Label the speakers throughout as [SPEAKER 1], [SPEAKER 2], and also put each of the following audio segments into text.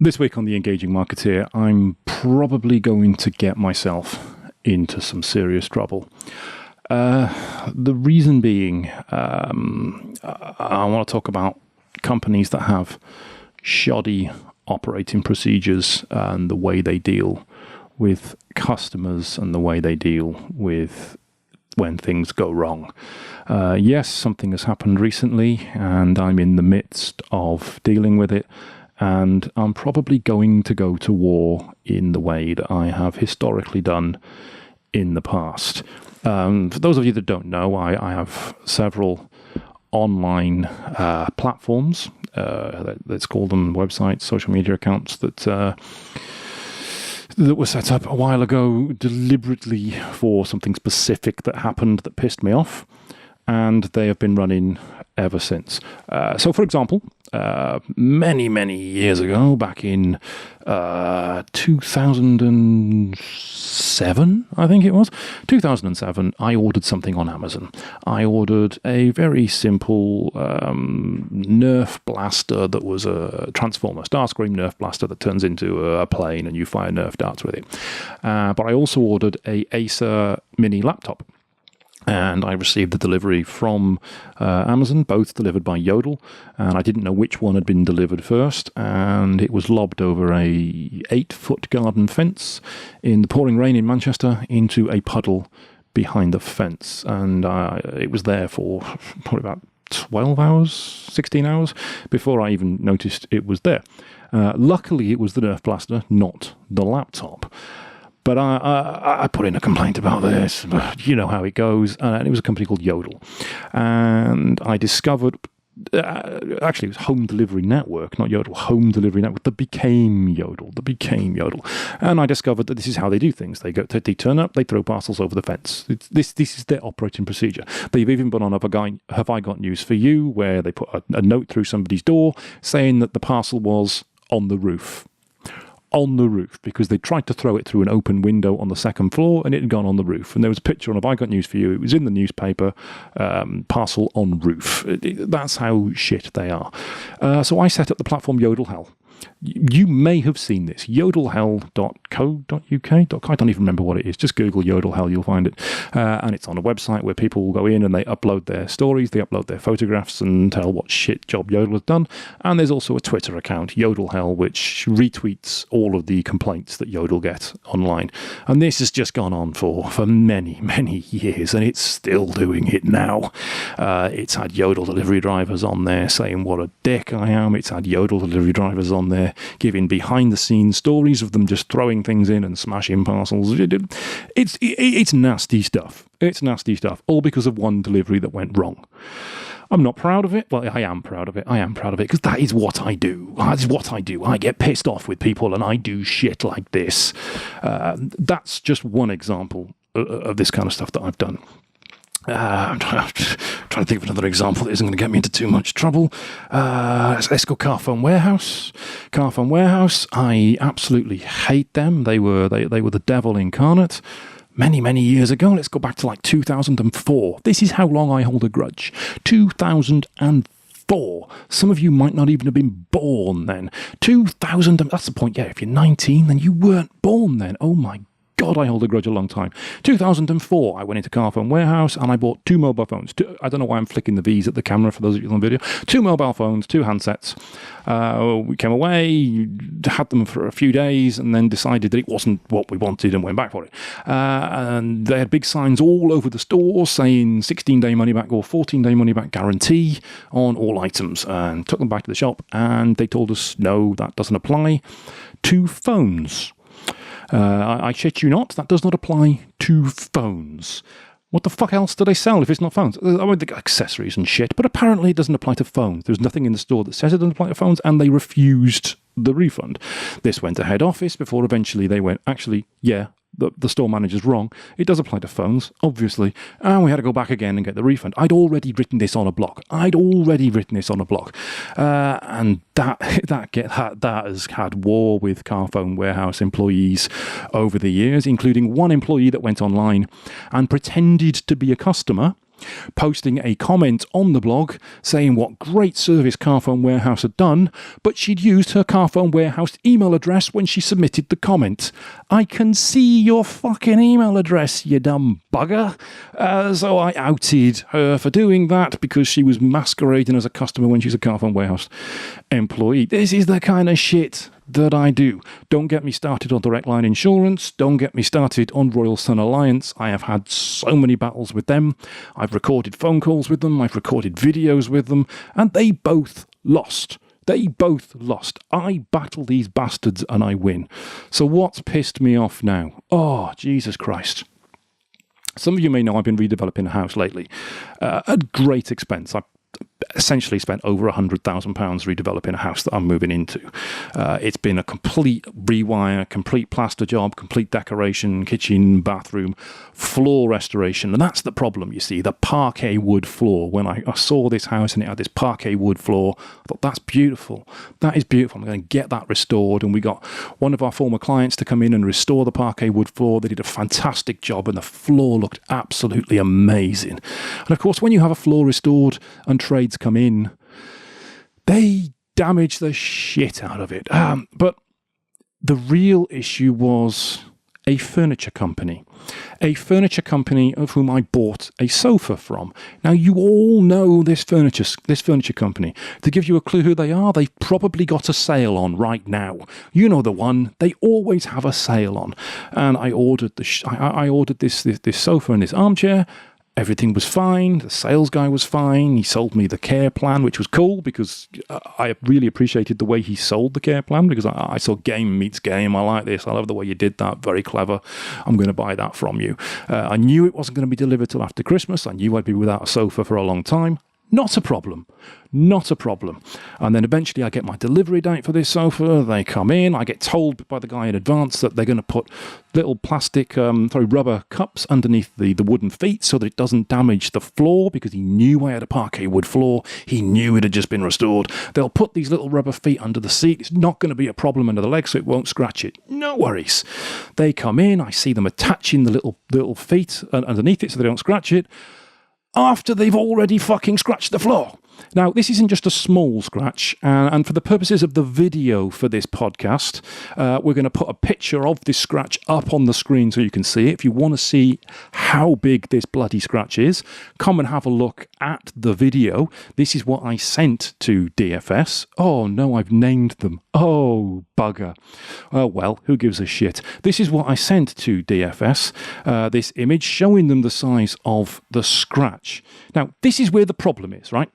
[SPEAKER 1] This week on the Engaging Marketeer, I'm probably going to get myself into some serious trouble. The reason being, I want to talk about companies that have shoddy operating procedures and the way they deal with customers and the way they deal with when things go wrong. Yes, something has happened recently and I'm in the midst of dealing with it. And I'm probably going to go to war in the way that I have historically done in the past. For those of you that don't know, I have several online platforms, let's call them websites, social media accounts, that were set up a while ago deliberately for something specific that happened that pissed me off. And they have been running ever since. So, for example, many years ago, back in 2007, I think it was, 2007, I ordered something on Amazon. I ordered a very simple Nerf blaster that was a Transformer Starscream Nerf blaster that turns into a plane and you fire Nerf darts with it. But I also ordered a Acer mini laptop. And I received the delivery from Amazon, both delivered by Yodel, and I didn't know which one had been delivered first, and it was lobbed over a 8-foot garden fence in the pouring rain in Manchester into a puddle behind the fence, and it was there for probably about 12 hours, 16 hours, before I even noticed it was there. Luckily, it was the Nerf blaster, not the laptop. But I put in a complaint about this, but you know how it goes, and it was a company called Yodel. And I discovered, actually it was Home Delivery Network, not Yodel, Home Delivery Network, that became Yodel. And I discovered that this is how they do things. They turn up, they throw parcels over the fence. This is their operating procedure. They've even put on Have I Got News For You, where they put a note through somebody's door saying that the parcel was on the roof. On the roof, because they tried to throw it through an open window on the second floor and it had gone on the roof. And there was a picture on Have I Got News For You. It was in the newspaper, parcel on roof. That's how shit they are. So I set up the platform Yodel Hell. You may have seen this, yodelhell.co.uk. I don't even remember what it is. Just Google Yodel Hell, you'll find it. And it's on a website where people will go in and they upload their stories, they upload their photographs and tell what shit job Yodel has done. And there's also a Twitter account, Yodel Hell, which retweets all of the complaints that Yodel get online. And this has just gone on for many years, and it's still doing it now. It's had Yodel delivery drivers on there saying what a dick I am. It's had Yodel delivery drivers on there giving behind-the-scenes stories of them just throwing things in and smashing parcels. It's nasty stuff. It's nasty stuff, all because of one delivery that went wrong. I'm not proud of it. Well, I am proud of it. Because that is what I do. I get pissed off with people and I do shit like this. That's just one example of this kind of stuff that I've done. I'm trying to think of another example that isn't going to get me into too much trouble. Let's go Carphone Warehouse. Carphone Warehouse, I absolutely hate them. They were the devil incarnate. Many years ago. Let's go back to like 2004. This is how long I hold a grudge. 2004. Some of you might not even have been born then. 2000. That's the point. Yeah, if you're 19, then you weren't born then. Oh my God, I hold a grudge a long time. 2004, I went into Carphone Warehouse and I bought 2 mobile phones. I don't know why I'm flicking the V's at the camera for those of you on video. 2 mobile phones, 2 handsets. We came away, had them for a few days and then decided that it wasn't what we wanted and went back for it. And they had big signs all over the store saying 16-day money back or 14-day money back guarantee on all items. And took them back to the shop and they told us, no, that doesn't apply to phones. I shit you not, that does not apply to phones. What the fuck else do they sell if it's not phones? I mean, they got accessories and shit, but apparently it doesn't apply to phones. There's nothing in the store that says it doesn't apply to phones, and they refused the refund. This went to head office before eventually they went, actually, yeah, the store manager's wrong. It does apply to phones, obviously. And we had to go back again and get the refund. I'd already written this on a blog. And that has had war with Carphone Warehouse employees over the years, including one employee that went online and pretended to be a customer posting a comment on the blog saying what great service Carphone Warehouse had done, but she'd used her Carphone Warehouse email address when she submitted the comment. I can see your fucking email address, you dumb bugger. So I outed her for doing that because she was masquerading as a customer when she's a Carphone Warehouse employee. This is the kind of shit that I do. Don't get me started on Direct Line Insurance. Don't get me started on Royal Sun Alliance. I have had so many battles with them. I've recorded phone calls with them. I've recorded videos with them. And they both lost. They both lost. I battle these bastards and I win. So what's pissed me off now? Oh, Jesus Christ. Some of you may know I've been redeveloping a house lately at great expense. I essentially spent over £100,000 redeveloping a house that I'm moving into. It's been a complete rewire, complete plaster job, complete decoration, kitchen, bathroom, floor restoration. And that's the problem, you see, the parquet wood floor. When I saw this house and it had this parquet wood floor, I thought, that's beautiful. That is beautiful. I'm going to get that restored. And we got one of our former clients to come in and restore the parquet wood floor. They did a fantastic job and the floor looked absolutely amazing. And of course, when you have a floor restored and trades come in, they damage the shit out of it. But the real issue was a furniture company of whom I bought a sofa from. Now, you all know this furniture company. To give you a clue who they are, they've probably got a sale on right now. You know the one. They always have a sale on. And I ordered I ordered this sofa and this armchair. Everything was fine. The sales guy was fine. He sold me the care plan, which was cool because I really appreciated the way he sold the care plan because I saw game meets game. I like this. I love the way you did that. Very clever. I'm going to buy that from you. I knew it wasn't going to be delivered till after Christmas. I knew I'd be without a sofa for a long time. Not a problem. Not a problem. And then eventually I get my delivery date for this sofa. They come in. I get told by the guy in advance that they're going to put little plastic, rubber cups underneath the wooden feet so that it doesn't damage the floor because he knew I had a parquet wood floor. He knew it had just been restored. They'll put these little rubber feet under the seat. It's not going to be a problem under the leg so it won't scratch it. No worries. They come in. I see them attaching the little feet underneath it so they don't scratch it, after they've already fucking scratched the floor. Now, this isn't just a small scratch, and for the purposes of the video for this podcast, we're going to put a picture of this scratch up on the screen so you can see it. If you want to see how big this bloody scratch is, come and have a look at the video. This is what I sent to DFS. Oh, no, I've named them. Oh, bugger. Oh, well, who gives a shit? This is what I sent to DFS, this image showing them the size of the scratch. Now, this is where the problem is, right?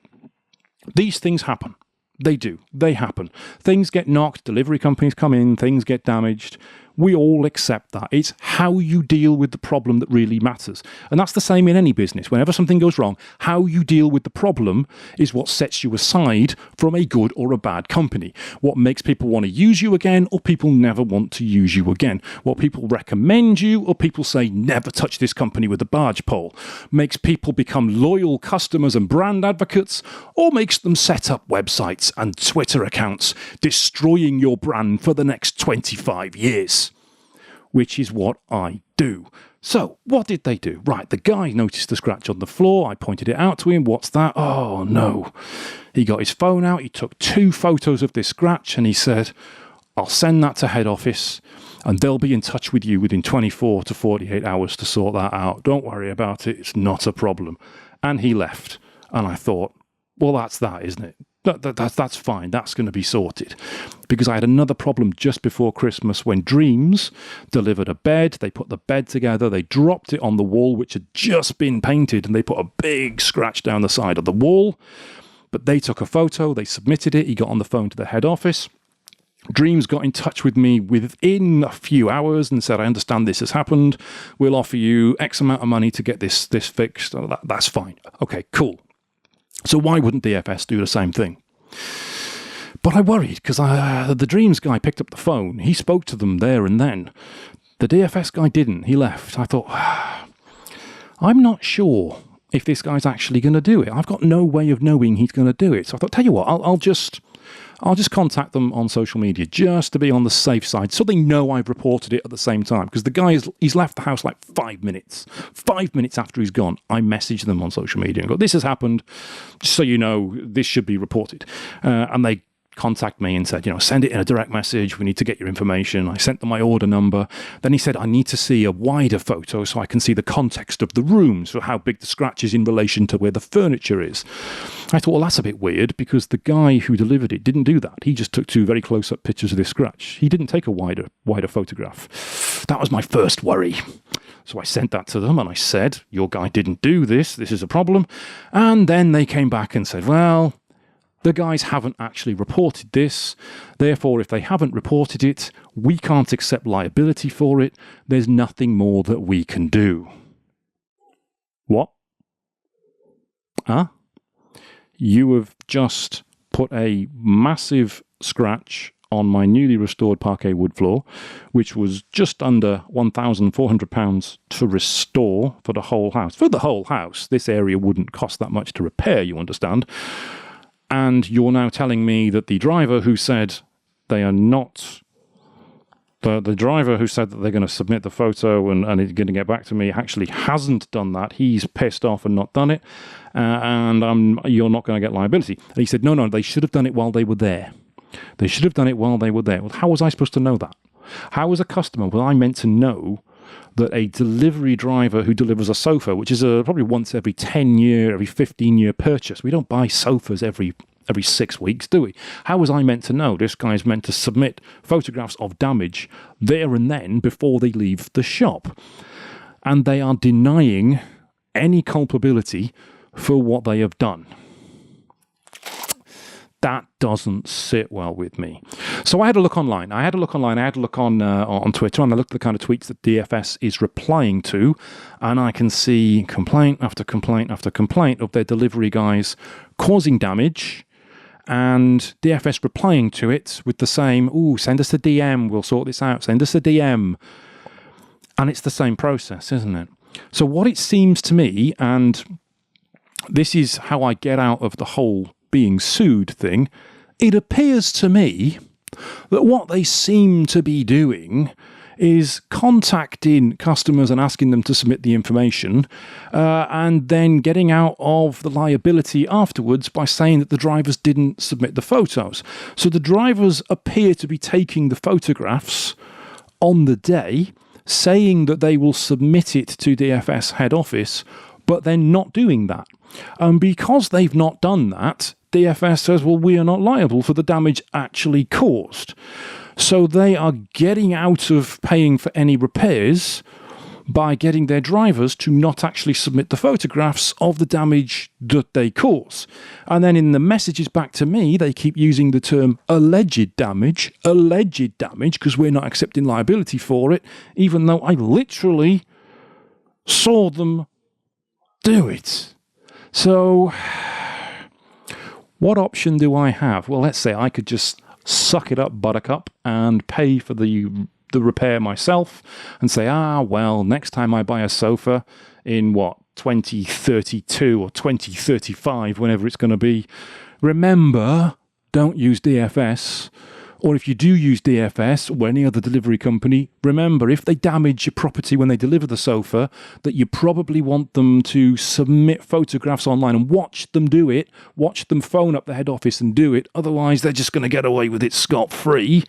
[SPEAKER 1] These things happen. They do. They happen. Things get knocked, delivery companies come in, things get damaged. We all accept that. It's how you deal with the problem that really matters. And that's the same in any business. Whenever something goes wrong, how you deal with the problem is what sets you aside from a good or a bad company. What makes people want to use you again or people never want to use you again. What people recommend you or people say, never touch this company with a barge pole. Makes people become loyal customers and brand advocates or makes them set up websites and Twitter accounts, destroying your brand for the next 25 years. Which is what I do. So, what did they do? Right, the guy noticed the scratch on the floor. I pointed it out to him. What's that? Oh, no. He got his phone out. He took 2 photos of this scratch and he said, I'll send that to head office and they'll be in touch with you within 24 to 48 hours to sort that out. Don't worry about it. It's not a problem. And he left. And I thought, well, that's that, isn't it? That's fine. That's going to be sorted. Because I had another problem just before Christmas when Dreams delivered a bed. They put the bed together. They dropped it on the wall, which had just been painted, and they put a big scratch down the side of the wall. But they took a photo. They submitted it. He got on the phone to the head office. Dreams got in touch with me within a few hours and said, I understand this has happened. We'll offer you X amount of money to get this fixed. That's fine. Okay, cool. So why wouldn't DFS do the same thing? But I worried because the Dreams guy picked up the phone. He spoke to them there and then. The DFS guy didn't. He left. I thought, I'm not sure if this guy's actually going to do it. I've got no way of knowing he's going to do it. So I thought, tell you what, I'll just I'll just contact them on social media just to be on the safe side so they know I've reported it at the same time. Because the guy, he's left the house like 5 minutes. 5 minutes after he's gone, I message them on social media and go, this has happened, just so you know, this should be reported. And they contact me and said, send it in a direct message. We need to get your information. I sent them my order number. Then he said, I need to see a wider photo so I can see the context of the room, so how big the scratch is in relation to where the furniture is. I thought, well, that's a bit weird because the guy who delivered it didn't do that. He just took 2 very close-up pictures of this scratch. He didn't take a wider photograph. That was my first worry. So I sent that to them and I said, your guy didn't do this. This is a problem. And then they came back and said, well, the guys haven't actually reported this. Therefore, if they haven't reported it, we can't accept liability for it. There's nothing more that we can do. What? Huh? You have just put a massive scratch on my newly restored parquet wood floor, which was just under £1,400 to restore for the whole house. For the whole house, this area wouldn't cost that much to repair, you understand. And you're now telling me that the driver who said they are not... The driver who said that they're going to submit the photo and it's going to get back to me actually hasn't done that. He's pissed off and not done it. And you're not going to get liability. And he said, no, they should have done it while they were there. They should have done it while they were there. Well, how was I supposed to know that? How was a customer, was I meant to know that a delivery driver who delivers a sofa, which is probably once every 10-year, every 15-year purchase. We don't buy sofas every 6 weeks, do we? How was I meant to know this guy's meant to submit photographs of damage there and then before they leave the shop? And they are denying any culpability for what they have done. That doesn't sit well with me. So I had a look online. I had a look on Twitter, and I looked at the kind of tweets that DFS is replying to, and I can see complaint after complaint after complaint of their delivery guys causing damage, and DFS replying to it with the same, send us a DM, we'll sort this out, send us a DM. And it's the same process, isn't it? So what it seems to me, and this is how I get out of the whole being sued thing, it appears to me that what they seem to be doing is contacting customers and asking them to submit the information and then getting out of the liability afterwards by saying that the drivers didn't submit the photos. So the drivers appear to be taking the photographs on the day, saying that they will submit it to DFS head office, but then not doing that. And because they've not done that, DFS says, well, we are not liable for the damage actually caused. So they are getting out of paying for any repairs by getting their drivers to not actually submit the photographs of the damage that they cause. And then in the messages back to me, they keep using the term alleged damage, because we're not accepting liability for it, even though I literally saw them do it. So what option do I have? Well, let's say I could just suck it up, buttercup, and pay for the repair myself and say, well, next time I buy a sofa in 2032 or 2035, whenever it's going to be, remember, don't use DFS. Or if you do use DFS or any other delivery company, remember, if they damage your property when they deliver the sofa, that you probably want them to submit photographs online and watch them do it, watch them phone up the head office and do it. Otherwise, they're just going to get away with it scot-free.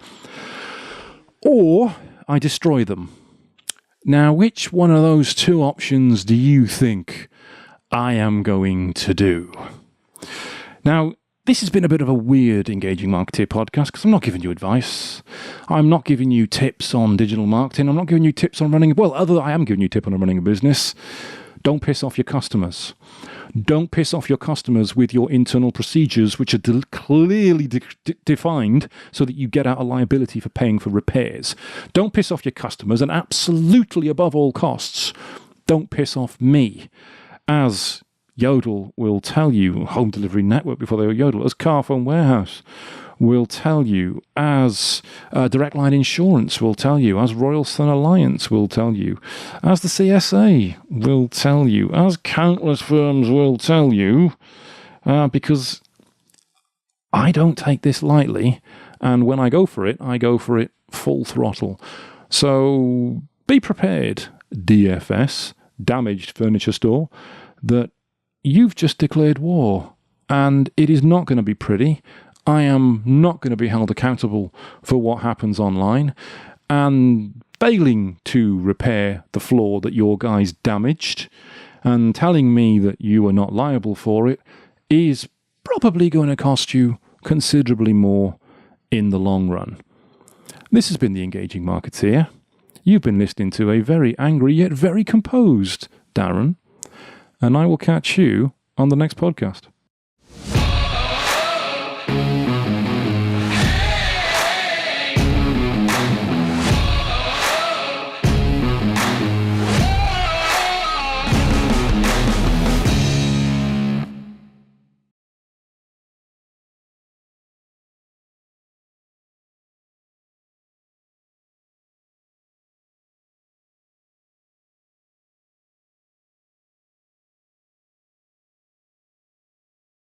[SPEAKER 1] Or I destroy them. Now, which one of those two options do you think I am going to do? Now, this has been a bit of a weird Engaging Marketeer podcast because I'm not giving you advice. I'm not giving you tips on digital marketing. I'm not giving you tips on running... I am giving you a tip on running a business. Don't piss off your customers. Don't piss off your customers with your internal procedures, which are clearly defined so that you get out of liability for paying for repairs. Don't piss off your customers, and absolutely above all costs, don't piss off me. As Yodel will tell you, home delivery network before they were Yodel, as Carphone Warehouse will tell you, as Direct Line Insurance will tell you, as Royal Sun Alliance will tell you, as the CSA will tell you, as countless firms will tell you, because I don't take this lightly, and when I go for it full throttle. So be prepared, DFS, Damaged Furniture Store, that you've just declared war, and it is not going to be pretty. I am not going to be held accountable for what happens online, and failing to repair the flaw that your guys damaged and telling me that you are not liable for it is probably going to cost you considerably more in the long run. This has been the Engaging Marketeer. You've been listening to a very angry yet very composed Darren, and I will catch you on the next podcast.